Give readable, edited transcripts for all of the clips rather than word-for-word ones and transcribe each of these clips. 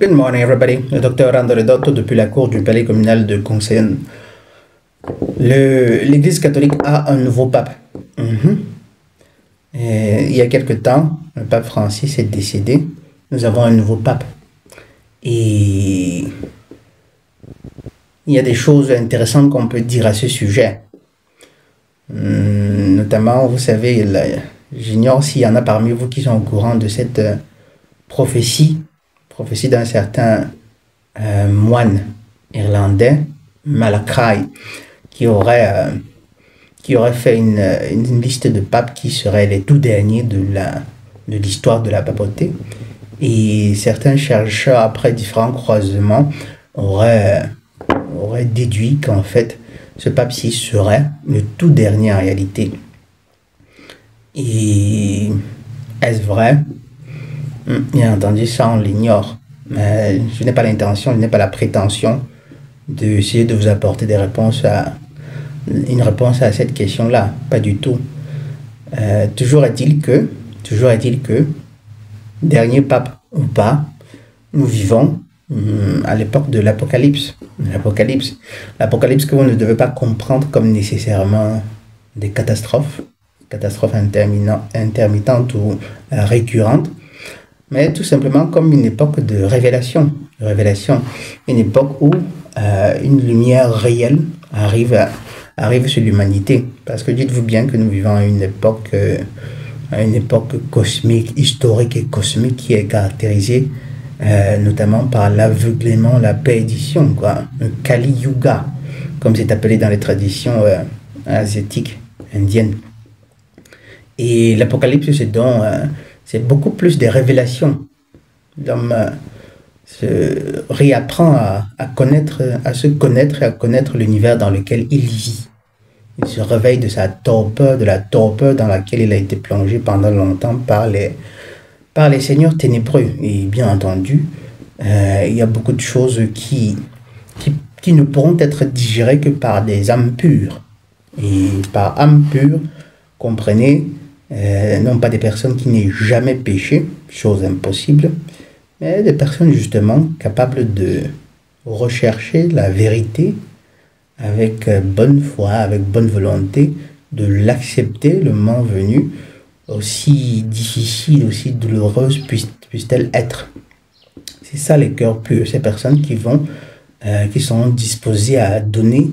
Good morning, everybody. Le docteur Andredotto depuis la cour du palais communal de Conseil. L'Église catholique a un nouveau pape. Et il y a quelque temps, le pape Francis est décédé. Nous avons un nouveau pape. Et il y a des choses intéressantes qu'on peut dire à ce sujet. Notamment, vous savez, j'ignore s'il y en a parmi vous qui sont au courant de cette prophétie d'un certain moine irlandais, Malachi, qui aurait fait une liste de papes qui seraient les tout derniers de l'histoire de la papauté. Et certains chercheurs, après différents croisements, auraient déduit qu'en fait, ce pape-ci serait le tout dernier en réalité. Et est-ce vrai? Bien entendu, ça on l'ignore. Mais je n'ai pas l'intention, je n'ai pas la prétention d'essayer de vous apporter une réponse à cette question-là. Pas du tout. Toujours est-il que, dernier pape ou pas, nous vivons à l'époque de l'Apocalypse. L'Apocalypse que vous ne devez pas comprendre comme nécessairement des catastrophes intermittentes ou récurrentes, mais tout simplement comme une époque de révélation, une époque où une lumière réelle arrive sur l'humanité. Parce que dites-vous bien que nous vivons à une époque cosmique, historique et cosmique qui est caractérisée notamment par l'aveuglement, la perdition, le Kali Yuga, comme c'est appelé dans les traditions asiatiques, indiennes. Et l'Apocalypse, c'est beaucoup plus des révélations. L'homme se réapprend à se connaître et à connaître l'univers dans lequel il vit. Il se réveille de sa torpeur, de la torpeur dans laquelle il a été plongé pendant longtemps par les seigneurs ténébreux. Et bien entendu, il y a beaucoup de choses qui ne pourront être digérées que par des âmes pures. Et par âmes pures, comprenez, non pas des personnes qui n'aient jamais péché, chose impossible, mais des personnes justement capables de rechercher la vérité avec bonne foi, avec bonne volonté, de l'accepter le moment venu, aussi difficile, aussi douloureuse puisse-t-elle être. C'est ça les cœurs purs, ces personnes qui sont disposées à donner,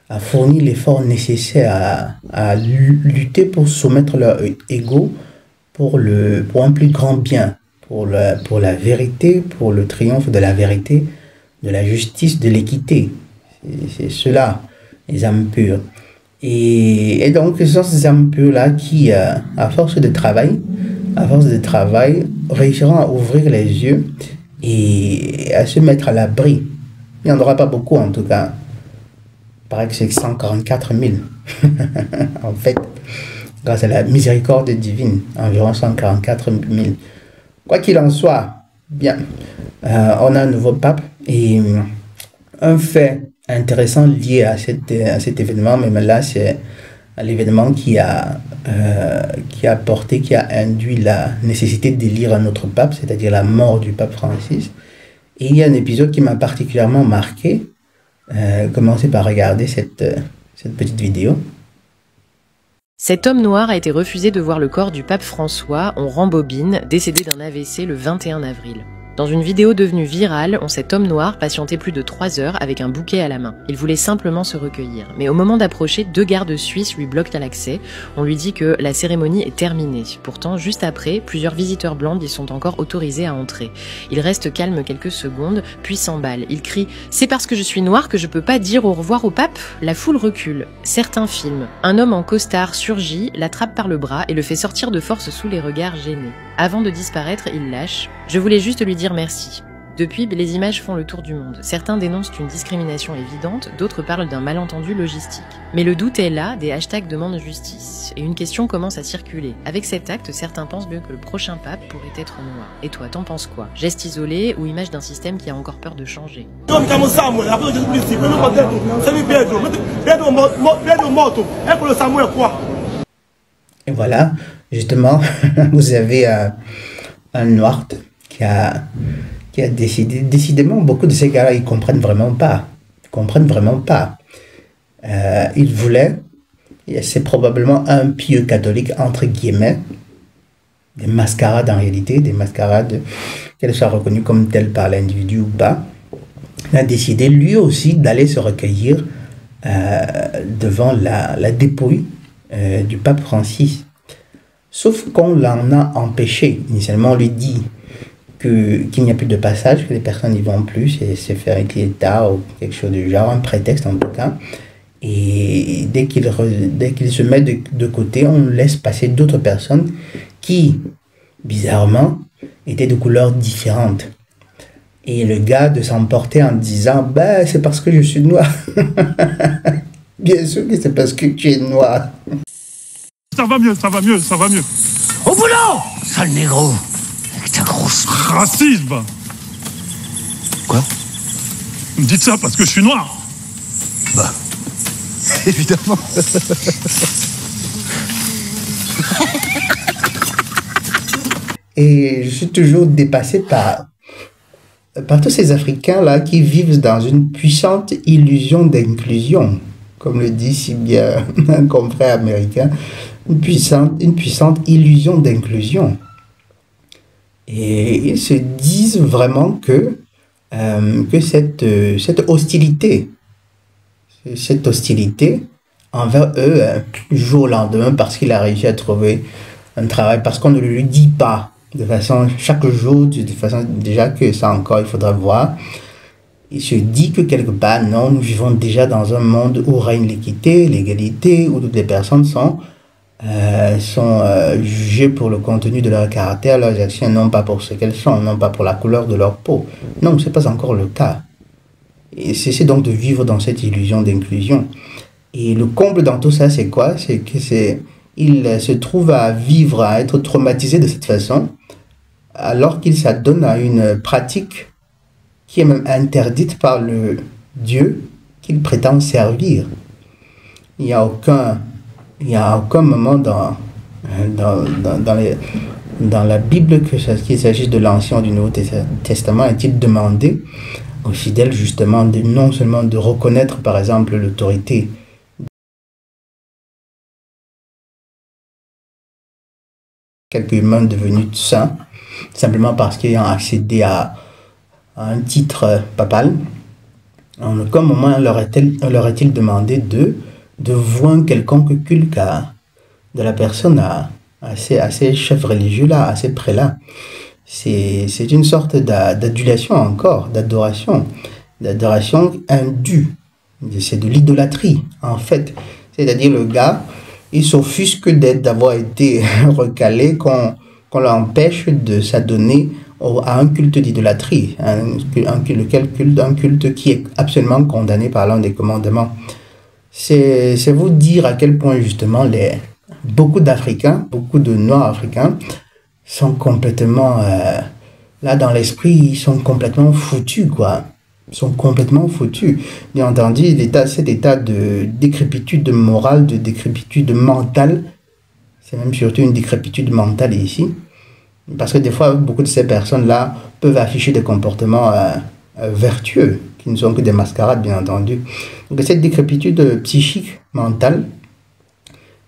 à fournir l'effort nécessaire à lutter pour soumettre leur ego pour un plus grand bien, pour la vérité, pour le triomphe de la vérité, de la justice, de l'équité. C'est cela, les âmes pures. Et donc, ce sont ces âmes pures-là qui, à force de travail, réussiront à ouvrir les yeux et à se mettre à l'abri. Il n'y en aura pas beaucoup en tout cas. Il paraît que c'est 144 000. En fait, grâce à la miséricorde divine, environ 144 000. Quoi qu'il en soit, bien, on a un nouveau pape et un fait intéressant lié à cet événement, mais là c'est l'événement qui a induit la nécessité d'élire un autre pape, c'est-à-dire la mort du pape Francis. Et il y a un épisode qui m'a particulièrement marqué. Commencez par regarder cette petite vidéo. Cet homme noir a été refusé de voir le corps du pape François, on rembobine, décédé d'un AVC le 21 avril. Dans une vidéo devenue virale, on cet homme noir patientait plus de 3 heures avec un bouquet à la main. Il voulait simplement se recueillir. Mais au moment d'approcher, 2 gardes suisses lui bloquent l'accès. On lui dit que la cérémonie est terminée. Pourtant, juste après, plusieurs visiteurs blancs y sont encore autorisés à entrer. Il reste calme quelques secondes, puis s'emballe. Il crie « C'est parce que je suis noir que je peux pas dire au revoir au pape ?» La foule recule. Certains filment. Un homme en costard surgit, l'attrape par le bras et le fait sortir de force sous les regards gênés. Avant de disparaître, il lâche « Je voulais juste lui dire merci ». Depuis, les images font le tour du monde. Certains dénoncent une discrimination évidente, d'autres parlent d'un malentendu logistique. Mais le doute est là, des hashtags demandent justice. Et une question commence à circuler. Avec cet acte, certains pensent bien que le prochain pape pourrait être noir. Et toi, t'en penses quoi? Geste isolé ou image d'un système qui a encore peur de changer? Et voilà, justement, vous avez un noir qui a qui a décidé. Décidément, beaucoup de ces gars-là, ils comprennent vraiment pas. Ils comprennent vraiment pas. Ils voulaient, c'est probablement un pieux catholique, entre guillemets, des mascarades en réalité, des mascarades, qu'elles soient reconnues comme telles par l'individu ou pas. Il a décidé lui aussi d'aller se recueillir devant la dépouille du pape Francis. Sauf qu'on l'en a empêché. Initialement, on lui dit qu'il n'y a plus de passage, que les personnes n'y vont plus, et c'est faire qu'il est tard ou quelque chose du genre, un prétexte en tout cas. Et dès qu'il se met de côté, on laisse passer d'autres personnes qui, bizarrement, étaient de couleurs différentes. Et le gars de s'emporter en disant « Ben, c'est parce que je suis noir. » Bien sûr que c'est parce que tu es noir. Ça va mieux, ça va mieux, ça va mieux. Au boulot, sale négro, avec ta grosse... Racisme. Quoi? Vous me dites ça parce que je suis noir. Bah, évidemment. Et je suis toujours dépassé par tous ces Africains-là qui vivent dans une puissante illusion d'inclusion, comme le dit si bien un confrère américain, une puissante illusion d'inclusion. Et ils se disent vraiment que cette hostilité envers eux, du jour au lendemain, parce qu'il a réussi à trouver un travail, parce qu'on ne lui dit pas de façon, chaque jour, de façon déjà que ça encore, il faudra voir. Il se dit que quelque part, non, nous vivons déjà dans un monde où règne l'équité, l'égalité, où toutes les personnes sont jugées pour le contenu de leur caractère, leurs actions, non pas pour ce qu'elles sont, non pas pour la couleur de leur peau. Non, ce n'est pas encore le cas. Et cessez donc de vivre dans cette illusion d'inclusion. Et le comble dans tout ça, c'est quoi? C'est que il se trouve à vivre, à être traumatisé de cette façon, alors qu'il s'adonne à une pratique qui est même interdite par le Dieu qu'il prétend servir. Il n'y a aucun moment dans la Bible, qu'il s'agisse de l'Ancien ou du Nouveau Testament, est-il demandé aux fidèles justement non seulement de reconnaître par exemple l'autorité quelques humains devenus saints, simplement parce qu'ils ont accédé à un titre papal. En aucun moment leur est-il demandé de voir quelconque culte de la personne à ces chefs religieux-là, à ces prélats. C'est une sorte d'adulation encore, d'adoration indue. C'est de l'idolâtrie, en fait. C'est-à-dire le gars, il s'offusque d'avoir été recalé, qu'on l'empêche de s'adonner à un culte d'idolâtrie, un culte qui est absolument condamné par l'un des commandements. C'est vous dire à quel point justement beaucoup d'Africains, beaucoup de Noirs africains sont complètement, là dans l'esprit, ils sont complètement foutus, quoi. Ils sont complètement foutus. Bien entendu, cet état de décrépitude morale, de décrépitude mentale, c'est même surtout une décrépitude mentale ici. Parce que des fois, beaucoup de ces personnes-là peuvent afficher des comportements vertueux, qui ne sont que des mascarades, bien entendu. Donc cette décrépitude psychique, mentale,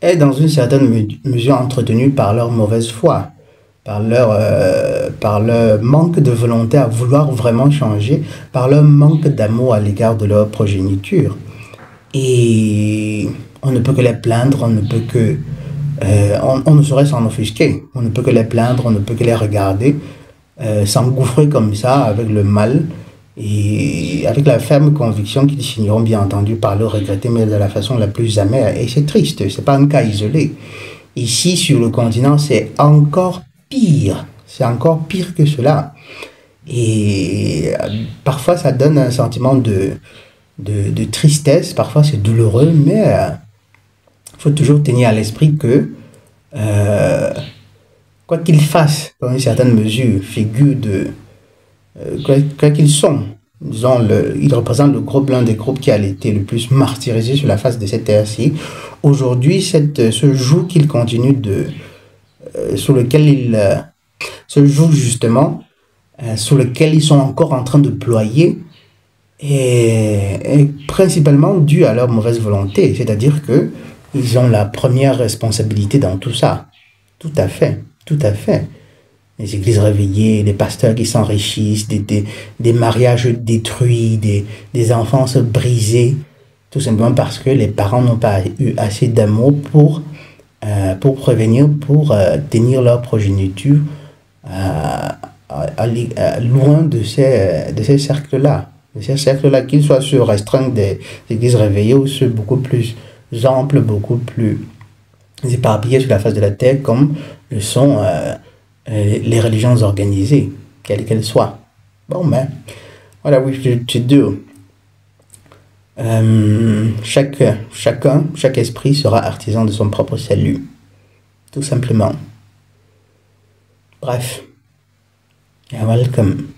est dans une certaine mesure entretenue par leur mauvaise foi, par leur manque de volonté à vouloir vraiment changer, par leur manque d'amour à l'égard de leur progéniture. Et on ne peut que les plaindre, on ne peut que... on ne saurait s'en offusquer, on ne peut que les plaindre, on ne peut que les regarder, s'engouffrer comme ça avec le mal, et avec la ferme conviction qu'ils finiront bien entendu par le regretter, mais de la façon la plus amère. Et c'est triste, c'est pas un cas isolé. Ici, sur le continent, c'est encore pire. C'est encore pire que cela. Et parfois, ça donne un sentiment de tristesse. Parfois, c'est douloureux. Mais il faut toujours tenir à l'esprit que, quoi qu'ils fassent, dans une certaine mesure, figure de... quoi qu'ils sont, disons, ils représentent le groupe, l'un des groupes qui a été le plus martyrisé sur la face de cette terre-ci. Aujourd'hui, ce joug qu'il continue sur lequel il se joue justement, sur lequel ils sont encore en train de ployer est principalement dû à leur mauvaise volonté. C'est-à-dire que ils ont la première responsabilité dans tout ça. Tout à fait, tout à fait. Les églises réveillées, les pasteurs qui s'enrichissent, des mariages détruits, des enfances brisées, tout simplement parce que les parents n'ont pas eu assez d'amour pour prévenir, pour tenir leur progéniture loin de ces cercles-là. De ces cercles-là, qu'ils soient ceux restreints des églises réveillées ou ceux beaucoup plus amples, beaucoup plus éparpillés sur la face de la terre, comme le sont les religions organisées, quelles qu'elles soient. Bon, ben, voilà, oui, je deux. Chaque esprit sera artisan de son propre salut. Tout simplement. Bref. You're welcome.